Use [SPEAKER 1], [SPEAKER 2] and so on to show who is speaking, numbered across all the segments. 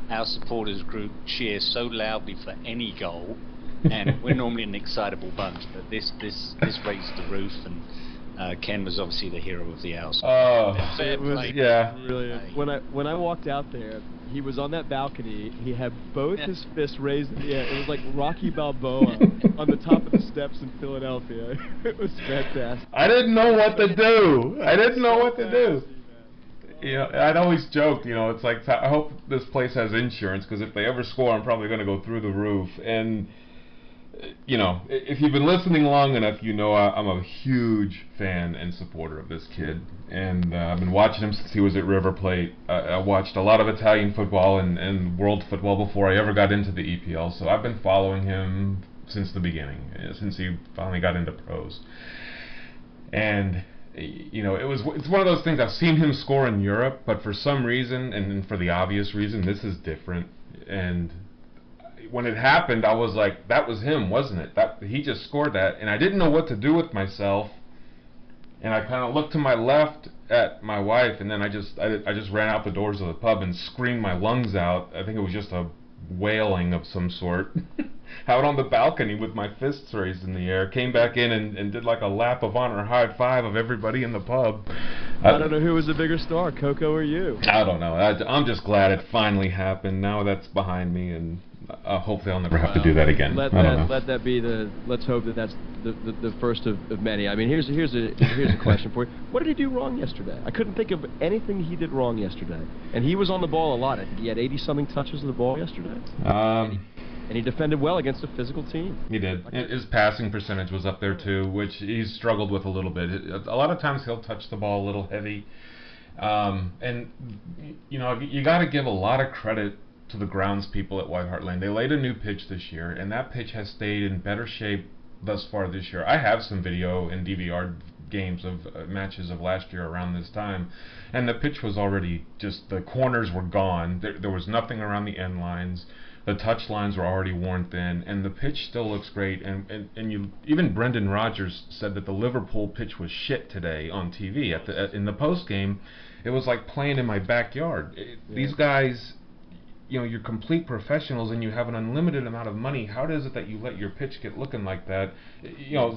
[SPEAKER 1] our supporters group cheer so loudly for any goal, and we're normally an excitable bunch, but this raised the roof, and Ken was obviously the hero of the hour.
[SPEAKER 2] It was, yeah.
[SPEAKER 3] Brilliant. When I walked out there, he was on that balcony. He had both his fists raised in the air. It was like Rocky Balboa on the top of the steps in Philadelphia. It was fantastic.
[SPEAKER 2] I didn't know what to do. You know, I'd always joked, it's like, I hope this place has insurance, because if they ever score, I'm probably going to go through the roof. And, if you've been listening long enough, I'm a huge fan and supporter of this kid. And I've been watching him since he was at River Plate. I watched a lot of Italian football and world football before I ever got into the EPL. So I've been following him since the beginning, since he finally got into pros. And it's one of those things. I've seen him score in Europe, but for some reason, and for the obvious reason, this is different. And when it happened, I was like, that was him, wasn't it? He just scored that, and I didn't know what to do with myself. And I kind of looked to my left at my wife, and then I just ran out the doors of the pub and screamed my lungs out. I think it was just a wailing of some sort. Out on the balcony with my fists raised in the air, came back in and did like a lap of honor high five of everybody in the pub.
[SPEAKER 3] I don't know who was the bigger star, Coco or you.
[SPEAKER 2] I don't know. I'm just glad it finally happened. Now that's behind me, and hopefully I'll never have to do that again.
[SPEAKER 3] Let that be let's hope that's the first of many. I mean, here's a question for you. What did he do wrong yesterday? I couldn't think of anything he did wrong yesterday. And he was on the ball a lot. I think he had 80-something touches of the ball yesterday. And he defended well against a physical team.
[SPEAKER 2] He did. His passing percentage was up there too, which he's struggled with a little bit. A lot of times he'll touch the ball a little heavy. And you got to give a lot of credit to the grounds people at White Hart Lane. They laid a new pitch this year, and that pitch has stayed in better shape thus far this year. I have some video and DVR games of matches of last year around this time, and the pitch was already just, the corners were gone. There was nothing around the end lines. The touch lines were already worn thin, and the pitch still looks great. And even Brendan Rodgers said that the Liverpool pitch was shit today on TV in the post game. It was like playing in my backyard. These guys, you're complete professionals, and you have an unlimited amount of money. How is it that you let your pitch get looking like that?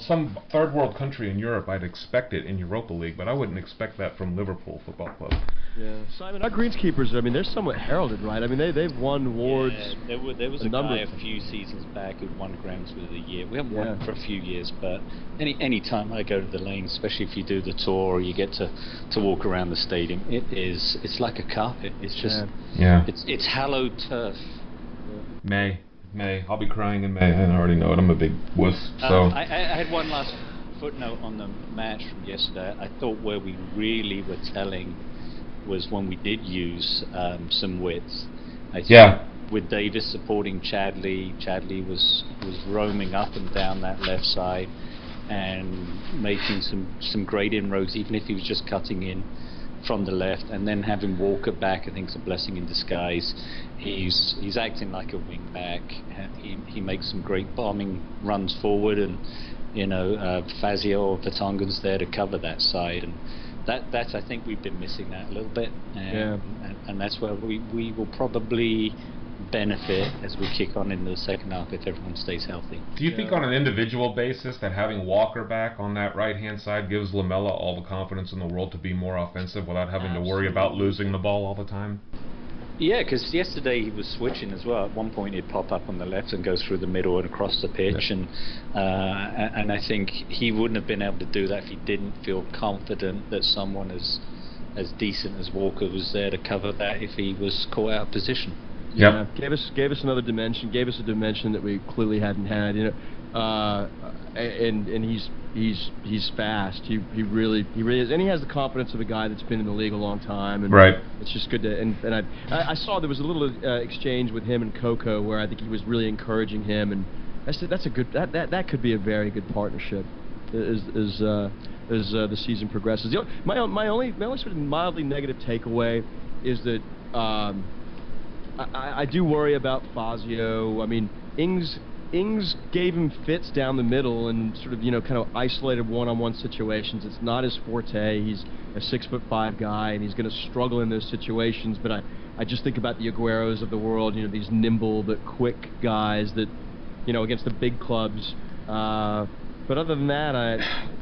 [SPEAKER 2] Some third world country in Europe, I'd expect it in Europa League, but I wouldn't expect that from Liverpool Football Club.
[SPEAKER 3] Yeah, Simon, our greenskeepers, they're somewhat heralded, right? I mean, they've won awards.
[SPEAKER 1] Yeah, there was a guy a few seasons back who won Groundsman of the Year. We haven't won for a few years, but any time I go to the lane, especially if you do the tour or you get to walk around the stadium, it's like a carpet. It's just it's hallowed turf.
[SPEAKER 2] May, I'll be crying in May. I already know it. I'm a big wuss. So
[SPEAKER 1] I had one last footnote on the match from yesterday. I thought where we really were telling was when we did use some width. I think with Davis supporting Chadley was roaming up and down that left side and making some great inroads, even if he was just cutting in from the left, and then having Walker back, I think, is a blessing in disguise. He's acting like a wing back. He makes some great bombing runs forward, and Fazio or Vertonghen's there to cover that side, and that's I think we've been missing that a little bit, and that's where we will probably benefit as we kick on into the second half if everyone stays healthy.
[SPEAKER 2] Do you think on an individual basis that having Walker back on that right-hand side gives Lamela all the confidence in the world to be more offensive without having to worry about losing the ball all the time?
[SPEAKER 1] Yeah, because yesterday he was switching as well. At one point he'd pop up on the left and go through the middle and across the pitch, and I think he wouldn't have been able to do that if he didn't feel confident that someone as decent as Walker was there to cover that if he was caught out of position.
[SPEAKER 3] Yeah, gave us another dimension. Gave us a dimension that we clearly hadn't had. And he's fast. He really is, and he has the confidence of a guy that's been in the league a long time. And it's just good to. And I saw there was a little exchange with him and Coco where I think he was really encouraging him, and that's a good that could be a very good partnership as the season progresses. My only sort of mildly negative takeaway is that I do worry about Fazio. I mean, Ings Ings gave him fits down the middle and sort of, kind of isolated one-on-one situations. It's not his forte. He's a 6'5" guy, and he's going to struggle in those situations. But I just think about the Agueros of the world, these nimble but quick guys that, against the big clubs. But other than that,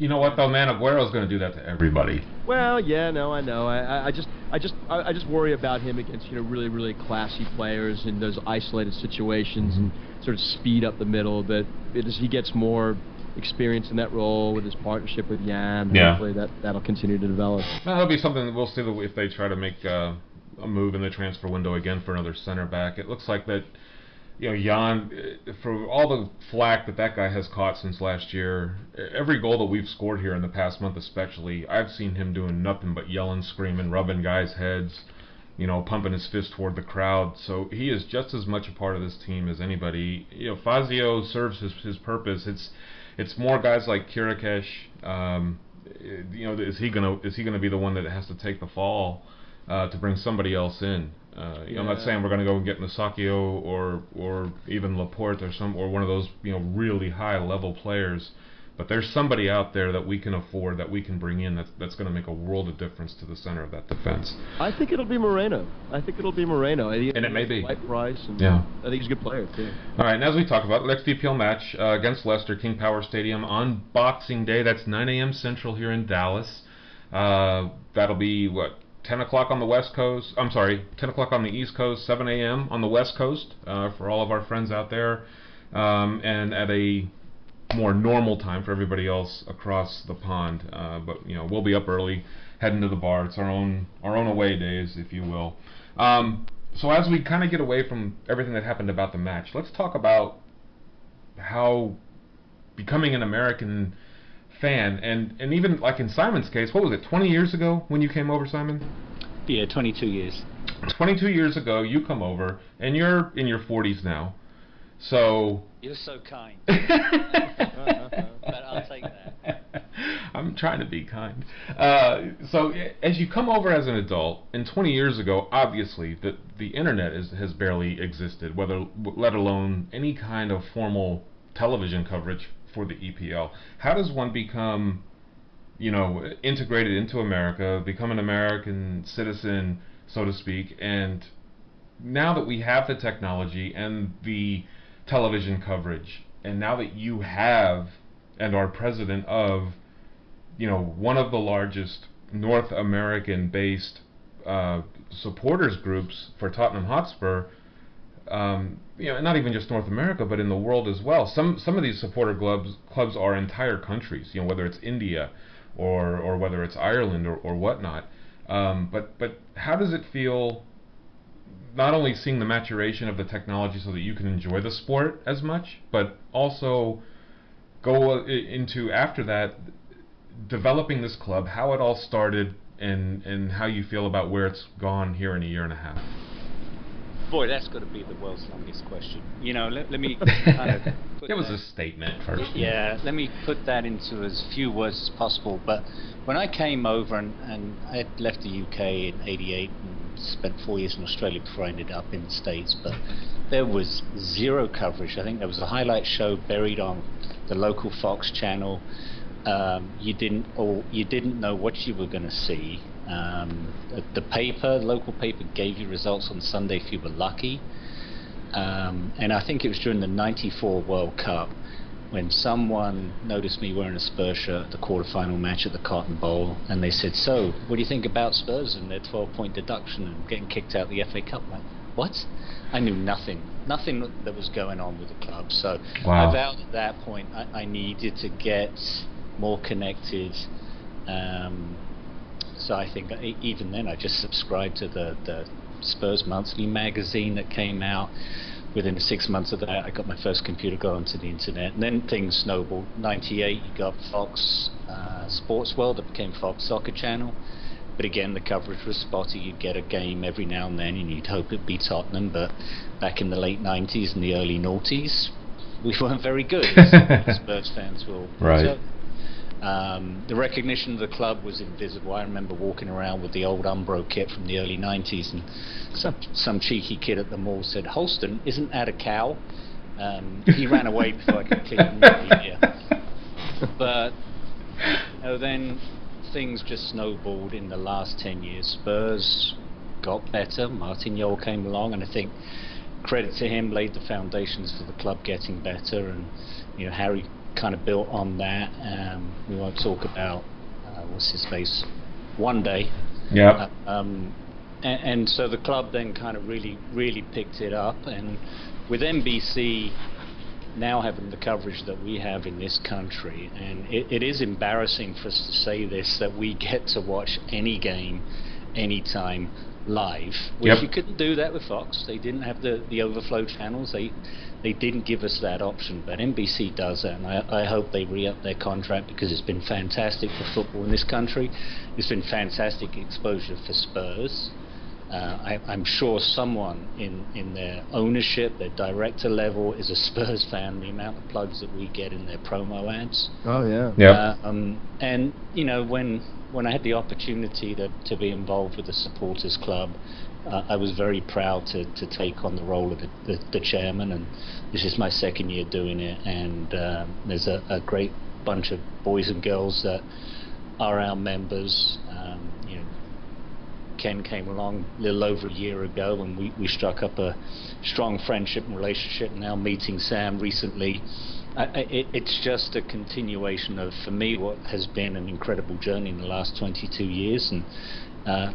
[SPEAKER 2] You know what though, man? Aguero's going to do that to everybody.
[SPEAKER 3] Well, yeah, no, I know. I just worry about him against really, really classy players in those isolated situations and sort of speed up the middle. But as he gets more experience in that role with his partnership with Jan, hopefully that'll continue to develop.
[SPEAKER 2] That'll be something that we'll see if they try to make a move in the transfer window again for another center back. It looks like that. Jan, for all the flack that guy has caught since last year, every goal that we've scored here in the past month especially, I've seen him doing nothing but yelling, screaming, rubbing guys' heads, pumping his fist toward the crowd. So he is just as much a part of this team as anybody. Fazio serves his purpose. It's more guys like Kirikesh. Is he gonna be the one that has to take the fall to bring somebody else in? I'm not saying we're going to go and get Masakio or even Laporte or one of those really high level players, but there's somebody out there that we can afford, that we can bring in, that's going to make a world of difference to the center of that defense.
[SPEAKER 3] I think it'll be Moreno. And it
[SPEAKER 2] may be.
[SPEAKER 3] White price. And
[SPEAKER 2] yeah.
[SPEAKER 3] I think he's a good player too.
[SPEAKER 2] All right, and as we talk about, next EPL match against Leicester, King Power Stadium on Boxing Day. That's 9 a.m. Central here in Dallas. That'll be 10 o'clock on the West Coast. 10 o'clock on the East Coast, 7 a.m. on the West Coast for all of our friends out there, and at a more normal time for everybody else across the pond. But we'll be up early, heading to the bar. It's our own away days, if you will. So as we kind of get away from everything that happened about the match, let's talk about how becoming an American fan, and even like in Simon's case, what was it, 20 years ago when you came over, Simon?
[SPEAKER 1] Yeah, 22 years.
[SPEAKER 2] 22 years ago you come over, and you're in your 40s now, so...
[SPEAKER 1] You're so kind. But I'll take that.
[SPEAKER 2] I'm trying to be kind. So as you come over as an adult, and 20 years ago, obviously, the internet has barely existed, let alone any kind of formal television coverage for the EPL. How does one become, integrated into America, become an American citizen, so to speak? And now that we have the technology and the television coverage, and now that you have and are president of, one of the largest North American-based supporters groups for Tottenham Hotspur, not even just North America, but in the world as well. Some of these supporter clubs are entire countries, whether it's India or whether it's Ireland or whatnot. But how does it feel, not only seeing the maturation of the technology so that you can enjoy the sport as much, but also go into, after that, developing this club, how it all started, and how you feel about where it's gone here in a year and a half?
[SPEAKER 1] Boy, that's got to be the world's longest question. Let me kind of put
[SPEAKER 2] it was a statement first.
[SPEAKER 1] Yeah, let me put that into as few words as possible. But when I came over, and I had left the UK in '88 and spent 4 years in Australia before I ended up in the States, but there was zero coverage. I think there was a highlight show buried on the local Fox channel. You didn't know what you were going to see. The local paper gave you results on Sunday if you were lucky. And I think it was during the '94 World Cup when someone noticed me wearing a Spurs shirt at the quarterfinal match at the Cotton Bowl, and they said, "So, what do you think about Spurs and their 12-point deduction and getting kicked out of the FA Cup?" Like, what? I knew nothing that was going on with the club. So
[SPEAKER 2] wow.
[SPEAKER 1] I vowed at that point I needed to get more connected. So I think even then I just subscribed to the Spurs Monthly magazine that came out. Within 6 months of that, I got my first computer, got onto the internet, and then things snowballed. '98, you got Fox Sports World, that became Fox Soccer Channel. But again, the coverage was spotty. You'd get a game every now and then, and you'd hope it'd be Tottenham. But back in the late '90s and the early noughties, we weren't very good. Spurs fans will.
[SPEAKER 2] Right.
[SPEAKER 1] The recognition of the club was invisible. I remember walking around with the old Umbro kit from the early '90s, and some cheeky kid at the mall said, "Holston, isn't that a cow?" He ran away before I could click media. But then things just snowballed in the last 10 years. Spurs got better. Martin Jol came along, and I think credit to him, laid the foundations for the club getting better, and Harry kind of built on that. We won't talk about what's his face one day.
[SPEAKER 2] Yeah.
[SPEAKER 1] And so the club then kind of really picked it up, and with NBC now having the coverage that we have in this country, and it is embarrassing for us to say this, that we get to watch any game anytime live, which you couldn't do that with Fox. They didn't have the overflow channels. They didn't give us that option, but NBC does that, and I hope they re-up their contract, because it's been fantastic for football in this country. It's been fantastic exposure for Spurs. I'm sure someone in their ownership, their director level, is a Spurs fan. The amount of plugs that we get in their promo ads.
[SPEAKER 3] Oh yeah.
[SPEAKER 1] And when I had the opportunity to be involved with the supporters club, I was very proud to take on the role of the chairman, and this is my second year doing it. And there's a great bunch of boys and girls that are our members. Ken came along a little over a year ago, and we struck up a strong friendship and relationship. Now meeting Sam recently, it's just a continuation of, for me, what has been an incredible journey in the last 22 years, and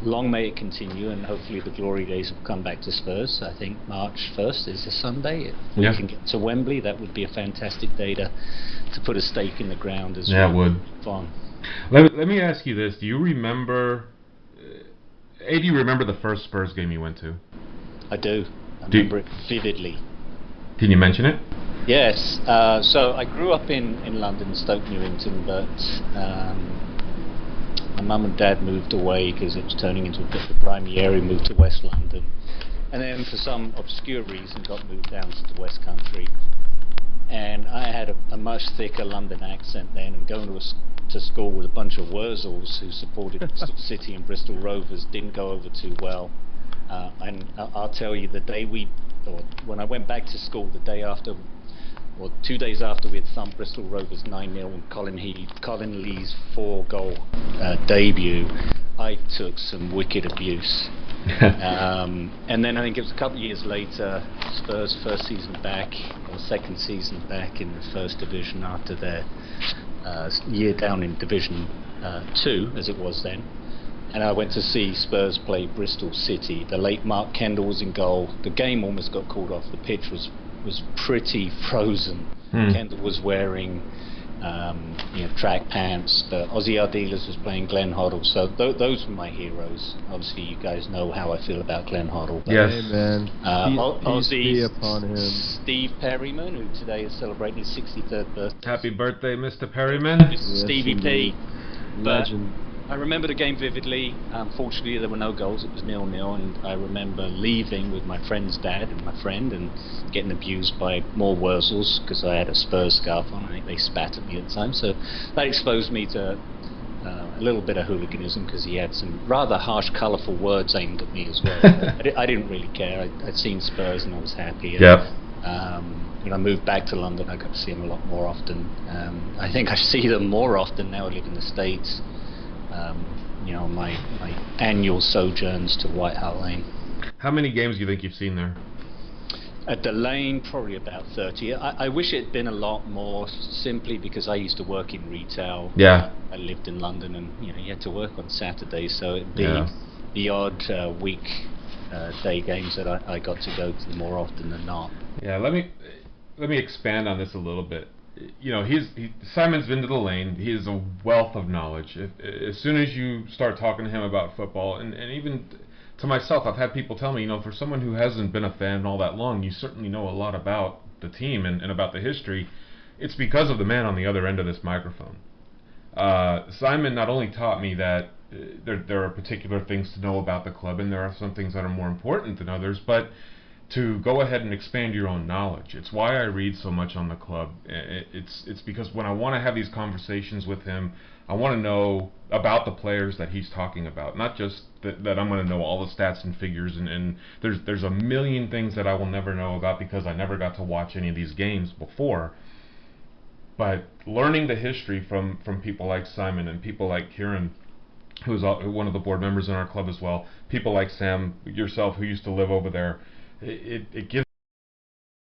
[SPEAKER 1] long may it continue, and hopefully the glory days will come back to Spurs. I think March 1st is a Sunday. If we can get to Wembley, that would be a fantastic day to put a stake in the ground as well.
[SPEAKER 2] Yeah, it would.
[SPEAKER 1] Fun.
[SPEAKER 2] Let me ask you this. Do you remember... do you remember the first Spurs game you went to?
[SPEAKER 1] I do. I remember it vividly.
[SPEAKER 2] Can you mention it?
[SPEAKER 1] Yes. So I grew up in London, Stoke Newington, but my mum and dad moved away because it was turning into a bit of a grimy area. Moved to West London, and then for some obscure reason got moved down to the West Country. And I had a much thicker London accent then, and going to school with a bunch of Wurzels who supported Bristol City and Bristol Rovers didn't go over too well. And I'll tell you, when I went back to school the day after, or 2 days after we had thumped Bristol Rovers 9-0 and Colin Lee's 4-goal debut, I took some wicked abuse. And then I think it was a couple of years later, Spurs' first season back, or second season back in the first division after their year down in Division 2, as it was then. And I went to see Spurs play Bristol City. The late Mark Kendall was in goal. The game almost got called off. The pitch was pretty frozen. Kendall was wearing track pants. Ozzy Ardiles was playing Glenn Hoddle. So those were my heroes. Obviously, you guys know how I feel about Glenn Hoddle.
[SPEAKER 2] Yes.
[SPEAKER 3] Hey, man.
[SPEAKER 1] Ozzy,
[SPEAKER 3] upon him.
[SPEAKER 1] Steve Perryman, who today is celebrating his 63rd birthday.
[SPEAKER 2] Happy birthday, Mr. Perryman.
[SPEAKER 3] Yes,
[SPEAKER 1] Stevie P.
[SPEAKER 3] Legend.
[SPEAKER 1] I remember the game vividly. Unfortunately, there were no goals. It was 0-0, and I remember leaving with my friend's dad and my friend and getting abused by more Wurzels because I had a Spurs scarf on. I think they spat at me at the time. So that exposed me to a little bit of hooliganism, because he had some rather harsh, colourful words aimed at me as well. I didn't really care. I'd seen Spurs and I was happy. When I moved back to London, I got to see them a lot more often. I think I see them more often now I live in the States. My annual sojourns to White Hart Lane.
[SPEAKER 2] How many games do you think you've seen there?
[SPEAKER 1] At the Lane, probably about 30. I wish it had been a lot more, simply because I used to work in retail.
[SPEAKER 2] Yeah.
[SPEAKER 1] I lived in London, and you had to work on Saturdays, so it'd be the odd week-day games that I got to go to more often than not.
[SPEAKER 2] Yeah, let me expand on this a little bit. Simon's been to the Lane. He is a wealth of knowledge. As soon as you start talking to him about football, and even to myself, I've had people tell me, for someone who hasn't been a fan all that long, you certainly know a lot about the team and about the history. It's because of the man on the other end of this microphone. Simon not only taught me that there are particular things to know about the club, and there are some things that are more important than others, but to go ahead and expand your own knowledge. It's why I read so much on the club. It's because when I want to have these conversations with him, I want to know about the players that he's talking about, not just that I'm going to know all the stats and figures, and there's a million things that I will never know about because I never got to watch any of these games before. But learning the history from people like Simon and people like Kieran, who's one of the board members in our club as well, people like Sam, yourself, who used to live over there, it gives